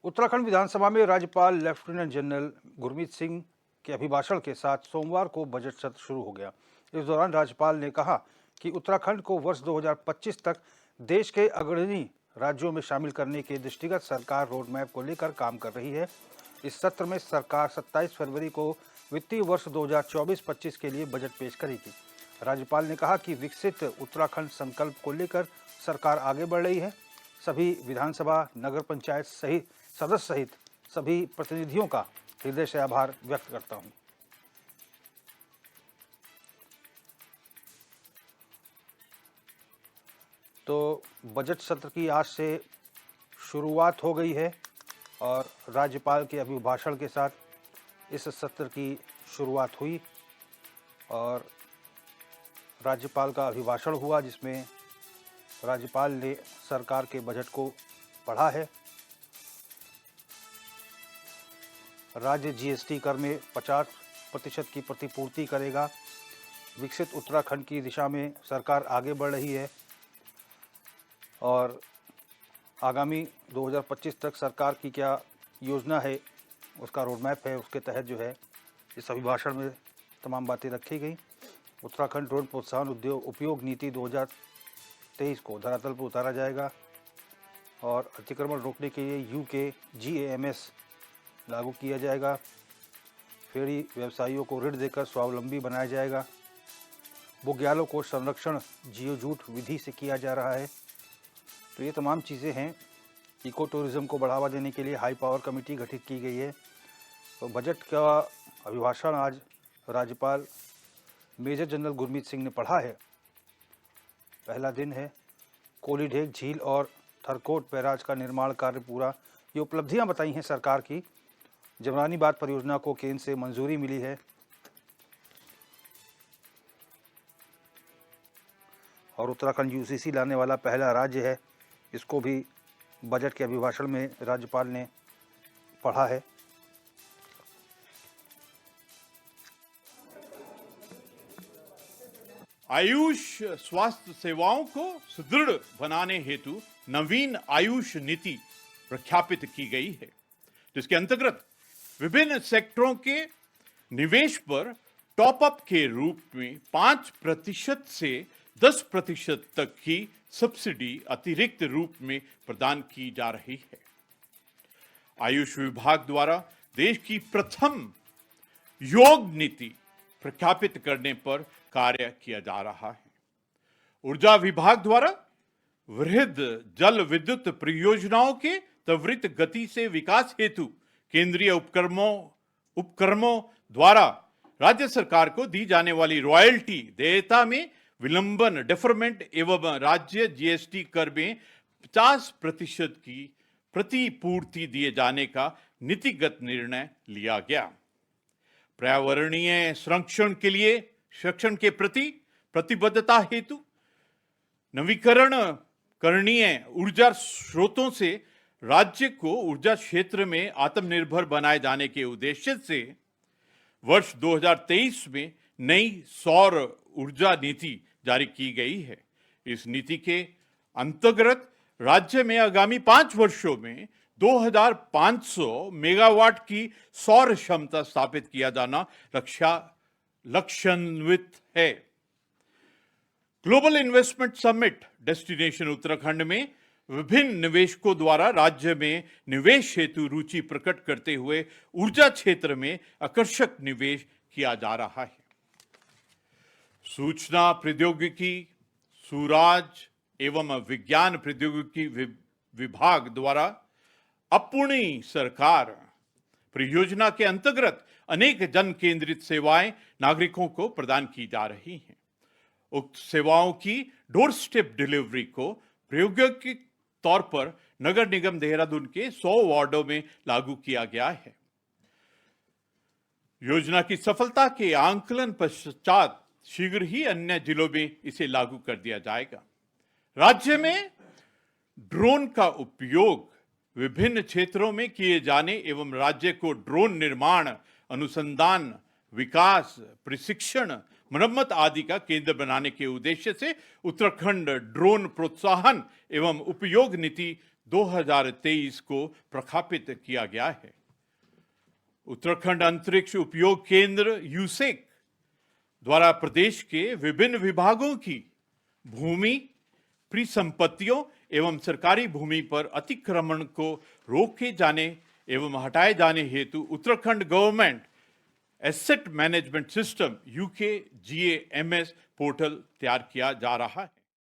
उत्तराखंड विधानसभा में राज्यपाल lieutenant general Gurmeet Singh के अभिभाषण के साथ सोमवार को बजट सत्र शुरू हो गया। इस दौरान राज्यपाल ने कहा कि उत्तराखंड को वर्ष 2025 तक देश के अग्रणी राज्यों में शामिल करने के दृष्टिगत सरकार रोड मैप को लेकर काम कर रही है। इस सत्र में सरकार 27 फरवरी को वित्तीय वर्ष 2024-25 के लिए बजट पेश करेगी। राज्यपाल ने कहा कि विकसित उत्तराखंड संकल्प को लेकर सरकार आगे बढ़ रही है। सभी विधानसभा, नगर पंचायत सदस्य सहित सभी प्रतिनिधियों का हृदय से आभार व्यक्त करता हूं। तो बजट सत्र की आज से शुरुआत हो गई है और राज्यपाल के अभिभाषण के साथ इस सत्र की शुरुआत हुई और राज्यपाल का अभिभाषण हुआ, जिसमें राज्यपाल ने सरकार के बजट को पढ़ा है। राज्य जीएसटी कर में 50% की प्रतिपूर्ति करेगा। विकसित उत्तराखंड की दिशा में सरकार आगे बढ़ रही है और आगामी 2025 तक सरकार की क्या योजना है, उसका रोड मैप है, उसके तहत जो है इस अभिभाषण में तमाम बातें रखी गई। उत्तराखंड ड्रोन प्रोत्साहन उपयोग नीति 2023 को धरातल पर उतारा जाएगा और अतिक्रमण रोकने के लिए UKGAMS लागू किया जाएगा। फेरी व्यवसायियों को ऋण देकर स्वावलंबी बनाया जाएगा। बुग्यालों को संरक्षण जियोजूट विधि से किया जा रहा है। तो ये तमाम चीज़ें हैं। इको टूरिज़्म को बढ़ावा देने के लिए हाई पावर कमेटी गठित की गई है। तो बजट का अभिभाषण आज राज्यपाल मेजर जनरल गुरमीत सिंह ने पढ़ा है। पहला दिन है। कोलीढेग झील और थरकोट बैराज का निर्माण कार्य पूरा। ये उपलब्धियां बताई हैं सरकार की। जमरानी बांध परियोजना को केंद्र से मंजूरी मिली है और उत्तराखंड UCC लाने वाला पहला राज्य है। इसको भी बजट के अभिभाषण में राज्यपाल ने पढ़ा है। आयुष स्वास्थ्य सेवाओं को सुदृढ़ बनाने हेतु नवीन आयुष नीति प्रख्यापित की गई है, जिसके अंतर्गत विभिन्न सेक्टरों के निवेश पर टॉप अप के रूप में 5% से 10% तक की सब्सिडी अतिरिक्त रूप में प्रदान की जा रही है। आयुष विभाग द्वारा देश की प्रथम योग नीति प्रख्यापित करने पर कार्य किया जा रहा है। ऊर्जा विभाग द्वारा वृहद जल विद्युत परियोजनाओं के त्वरित गति से विकास हेतु केंद्रीय उपक्रमों द्वारा राज्य सरकार को दी जाने वाली रॉयल्टी देयता में विलंबन डेफरमेंट एवं राज्य जीएसटी कर में 50% की प्रतिपूर्ति दिए जाने का नीतिगत निर्णय लिया गया। पर्यावरणीय संरक्षण के प्रति प्रतिबद्धता हेतु नवीकरण करणीय ऊर्जा स्रोतों से राज्य को ऊर्जा क्षेत्र में आत्मनिर्भर बनाए जाने के उद्देश्य से वर्ष 2023 में नई सौर ऊर्जा नीति जारी की गई है। इस नीति के अंतर्गत राज्य में आगामी 5 वर्षों में 2500 मेगावाट की सौर क्षमता स्थापित किया जाना लक्ष्यान्वित है। Global investment summit destination Uttarakhand में विभिन्न निवेशकों द्वारा राज्य में निवेश हेतु रुचि प्रकट करते हुए ऊर्जा क्षेत्र में आकर्षक निवेश किया जा रहा है। सूचना प्रौद्योगिकी, सूराज एवं विज्ञान प्रौद्योगिकी विभाग द्वारा अपूर्णी सरकार परियोजना के अंतर्गत अनेक जन केंद्रित सेवाएं नागरिकों को प्रदान की जा रही हैं। उक्त सेवाओं की डोर स्टेप डिलीवरी को प्रायोगिक तौर पर नगर निगम देहरादून के 100 वार्डों में लागू किया गया है। योजना की सफलता के आंकलन पश्चात शीघ्र ही अन्य जिलों में इसे लागू कर दिया जाएगा। राज्य में ड्रोन का उपयोग विभिन्न क्षेत्रों में किए जाने एवं राज्य को ड्रोन निर्माण, अनुसंधान, विकास, प्रशिक्षण, मरम्मत आदि का केंद्र बनाने के उद्देश्य से उत्तराखंड ड्रोन प्रोत्साहन एवं उपयोग नीति 2023 को प्रख्यापित किया गया है। उत्तराखंड अंतरिक्ष उपयोग केंद्र यूसेक द्वारा प्रदेश के विभिन्न विभागों की भूमि, परिसंपत्तियों एवं सरकारी भूमि पर अतिक्रमण को रोके जाने एवं हटाए जाने हेतु Uttarakhand government asset management system UKGAMS portal तैयार किया जा रहा है।